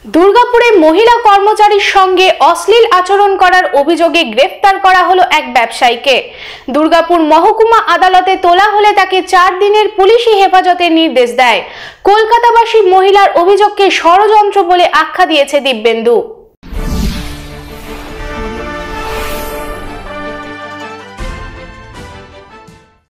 দুর্গাপুরে মহিলা কর্মচারীর সঙ্গে অশ্লীল আচরণ করার অভিযোগে গ্রেফতার করা হলো এক ব্যবসায়ীকে। দুর্গাপুর মহকুমা আদালতে তোলা হলে তাকে 4 দিনের পুলিশি হেফাজতের নির্দেশ দেয়। কলকাতাবাসী মহিলার অভিযোগকে ষড়যন্ত্র বলে আখ্যা দিয়েছে দিব্যেন্দু।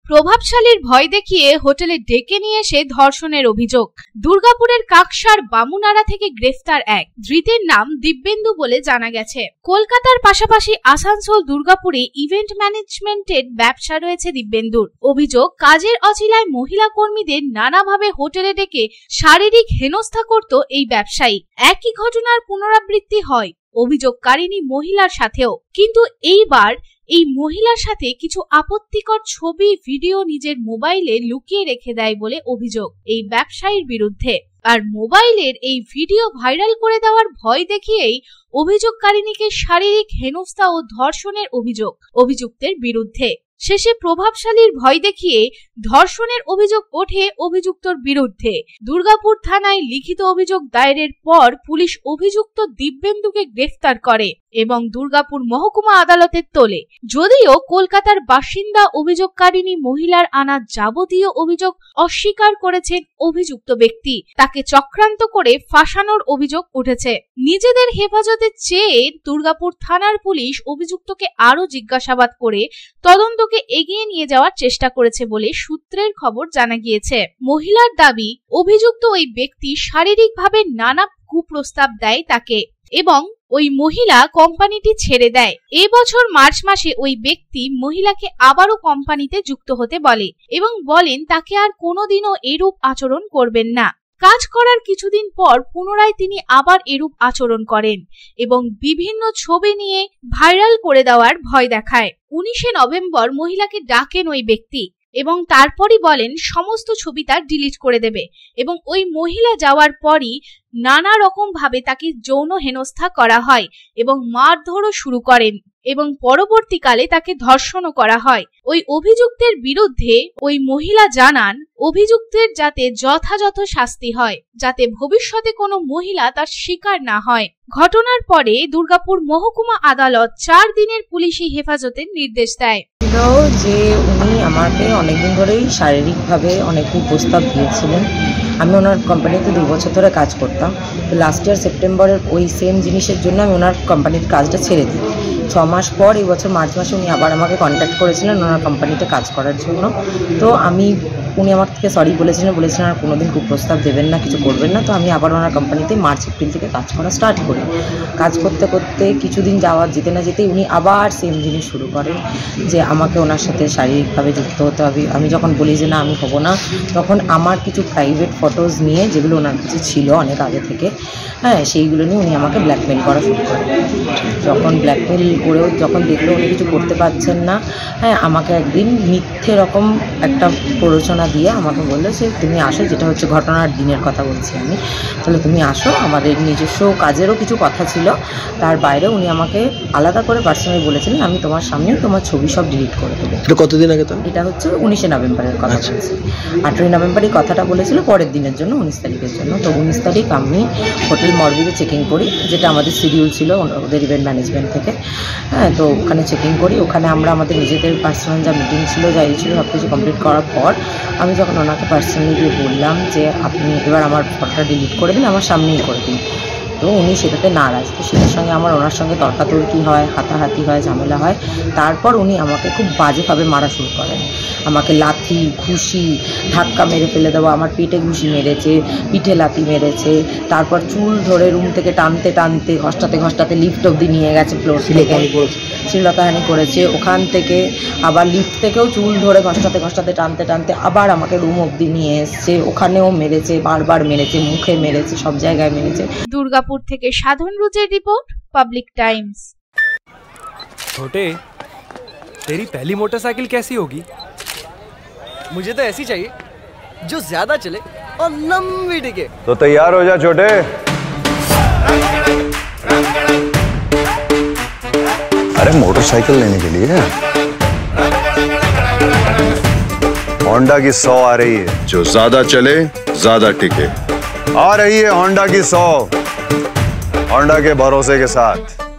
প্রভাবশালীর ভয় দেখিয়ে হোটেলে ডেকে নিয়ে এসে ধর্ষণের অভিযোগ। দুর্গাপুরের কাকসার বামুনারা থেকে গ্রেফতার এক ধৃতের নাম দিব্যেন্দু বলে জানা গেছে। কলকাতার পাশাপাশি আসানসোল, দুর্গাপুরে ইভেন্ট ম্যানেজমেন্টের ব্যবসা রয়েছে দিব্যেন্দুর। অভিযোগ, কাজের অছিলায় মহিলা কর্মীদের নানাভাবে হোটেলে ডেকে শারীরিক হেনস্থা করত এই ব্যবসায়ী। একই ঘটনার পুনরাবৃত্তি হয় অভিযোগকারিণী মহিলার সাথেও, কিন্তু এইবার এই মহিলার সাথে কিছু আপত্তিকর ছবি, ভিডিও নিজের মোবাইলে লুকিয়ে রেখে দেয় বলে অভিযোগ এই ব্যবসায়ীর বিরুদ্ধে। আর মোবাইলের এই ভিডিও ভাইরাল করে দেওয়ার ভয় দেখিয়েই অভিযোগকারিণীকে শারীরিক হেনস্থা ও ধর্ষণের অভিযোগ অভিযুক্তের বিরুদ্ধে। শেষে প্রভাবশালীর ভয় দেখিয়ে ধর্ষণের অভিযোগ ওঠে অভিযুক্তর বিরুদ্ধে। দুর্গাপুর থানায় লিখিত অভিযোগ দায়েরের পর পুলিশ অভিযুক্ত দিব্যেন্দুকে গ্রেফতার করে এবং দুর্গাপুর মহকুমা আদালতে তোলে। যদিও কলকাতার বাসিন্দা অভিযোগকারিণী মহিলার আনা যাবতীয় অভিযোগ অস্বীকার করেছেন অভিযুক্ত ব্যক্তি। তাকে চক্রান্ত করে ফাঁসানোর অভিযোগ উঠেছে। নিজেদের হেফাজতে চেয়ে দুর্গাপুর থানার পুলিশ অভিযুক্তকে আরো জিজ্ঞাসাবাদ করে তদন্তকে এগিয়ে নিয়ে যাওয়ার চেষ্টা করেছে বলে সূত্রের খবর জানা গিয়েছে। মহিলার দাবি, অভিযুক্ত ওই ব্যক্তি শারীরিকভাবে নানা কুপ্রস্তাব দেয় তাকে এবং ওই মহিলা কোম্পানিটি ছেড়ে দেয়। এবছর মার্চ মাসে ওই ব্যক্তি মহিলাকে আবারও কোম্পানিতে যুক্ত হতে বলে এবং বলেন তাকে আর কোনোদিনও এরূপ আচরণ করবেন না। কাজ করার কিছুদিন পর পুনরায় তিনি আবার এরূপ আচরণ করেন এবং বিভিন্ন ছবি নিয়ে ভাইরাল করে দেওয়ার ভয় দেখায়। 19শে নভেম্বর মহিলাকে ডাকেন ওই ব্যক্তি এবং তারপরই বলেন সমস্ত ছবি তার ডিলিট করে দেবে এবং ওই মহিলা যাওয়ার পরই নানা রকম ভাবে তাকে যৌন হেনস্থা করা হয় এবং মারধরও শুরু করেন এবং পরবর্তীকালে তাকে ধর্ষণও করা হয়। ওই অভিযুক্তের বিরুদ্ধে ওই মহিলা জানান অভিযুক্তের যাতে যথাযথ শাস্তি হয়, যাতে ভবিষ্যতে কোনো মহিলা তার শিকার না হয়। ঘটনার পরে দুর্গাপুর মহকুমা আদালত 4 দিনের পুলিশি হেফাজতের নির্দেশ দেয়। যে উনি আমাকে অনেকদিন ধরেই শারীরিকভাবে অনেক কুপ্রস্তাব দিয়েছিলেন। আমি ওনার কোম্পানিতে 2 বছর ধরে কাজ করতাম। লাস্ট ইয়ার সেপ্টেম্বরের ওই সেম জিনিসের জন্য আমি ওনার কোম্পানির কাজটা ছেড়ে দিই। 6 মাস পর এই বছর মার্চ মাসে উনি আবার আমাকে কন্ট্যাক্ট করেছিলেন ওনার কোম্পানিতে কাজ করার জন্য। তো উনি আমার থেকে সরি বলেছিলেন আর কোনোদিন কুপ্রস্তাব দেবেন না, কিছু করবেন না। তো আমি আবার ওনার কোম্পানিতে মার্চ এপ্রিল থেকে কাজ করা স্টার্ট করি। কাজ করতে করতে কিছুদিন যেতে না যেতেই উনি আবার সেম জিনিস শুরু করেন যে আমাকে ওনার সাথে শারীরিকভাবে যুক্ত হতে হবে। আমি যখন বলি যে না আমি হব না, তখন আমার কিছু প্রাইভেট ফটোজ নিয়ে, যেগুলো ওনার কাছে ছিল অনেক আগে থেকে, সেইগুলো নিয়ে উনি আমাকে ব্ল্যাকমেল করা শুরু করেন। যখন ব্ল্যাকমেল করেও যখন দেখলো উনি কিছু করতে পারছেন না, আমাকে একদিন মিথ্যে রকম একটা প্ররোচনা দিয়ে আমাকে বললো যে তুমি আসো, যেটা হচ্ছে ঘটনার দিনের কথা বলছি আমি, তাহলে তুমি আসো, আমাদের নিজস্ব কাজেরও কিছু কথা ছিল, তার বাইরে উনি আমাকে আলাদা করে পার্সোনালি বলেছিলেন আমি তোমার সামনে তোমার ছবি সব ডিলিট করে দেবো। এটা কতদিন আগে? তো এটা হচ্ছে 19শে নভেম্বরের কথা বলছি। 18ই নভেম্বর এই কথাটা বলেছিল পরের দিনের জন্য, 19 তারিখের জন্য। তো 19 তারিখ আমি হোটেল মরবিতে চেকিং করি, যেটা আমাদের শিডিউল ছিল ওদের ইভেন্ট ম্যানেজমেন্ট থেকে। তো ওখানে চেকিং করি। ওখানে আমরা আমাদের নিজেদের পার্সোনাল যা মিটিং ছিল, যা ছিল, সব কিছু কমপ্লিট করার পর আমি যখন ওনাকে পার্সোনালি গিয়ে বললাম যে আপনি এবার আমার ফটোটা ডিলিট করে দিন, আমার সামনেই করে দিন, তো উনি সেটাতে নারাজ। তো সেটার সঙ্গে ওনার সঙ্গে তর্কাতর্কি হয়, হাতাহাতি হয়, ঝামেলা হয়। তারপর উনি আমাকে খুব বাজেভাবে মারা শুরু করেন। আমাকে লাথি, ঘুষি, ধাক্কা মেরে ফেলে দেওয়া, আমার পেটে ঘুষি মেরেছে, পিঠে লাথি মেরেছে, তারপর চুল ধরে রুম থেকে টানতে টানতে ঘষ্টাতে লিফট অবধি নিয়ে গেছে, ফ্লোর থেকে শ্লীলতাহানি করেছে। ওখান থেকে আবার লিফট থেকেও চুল ধরে ঘষ্টাতে টানতে আবার আমাকে রুম অবধি নিয়ে এসছে, ওখানেও মেরেছে, বারবার মেরেছে, মুখে মেরেছে, সব জায়গায় মেরেছে। দুর্গাপুর থেকে সাধন রুজের রিপোর্ট, পাবলিক টাইমস। छोटे, तेरी पहली मोटरसाइकिल कैसी होगी? मुझे तो ऐसी चाहिए जो ज्यादा चले और लंबी टिके। तो तैयार हो जा छोटे। अरे मोटरसाइकिल लेने के लिए होंडा की 100 आ रही है, जो ज्यादा चले ज्यादा टिके। आ रही है होंडा की 100। होंडा के भरोसे के साथ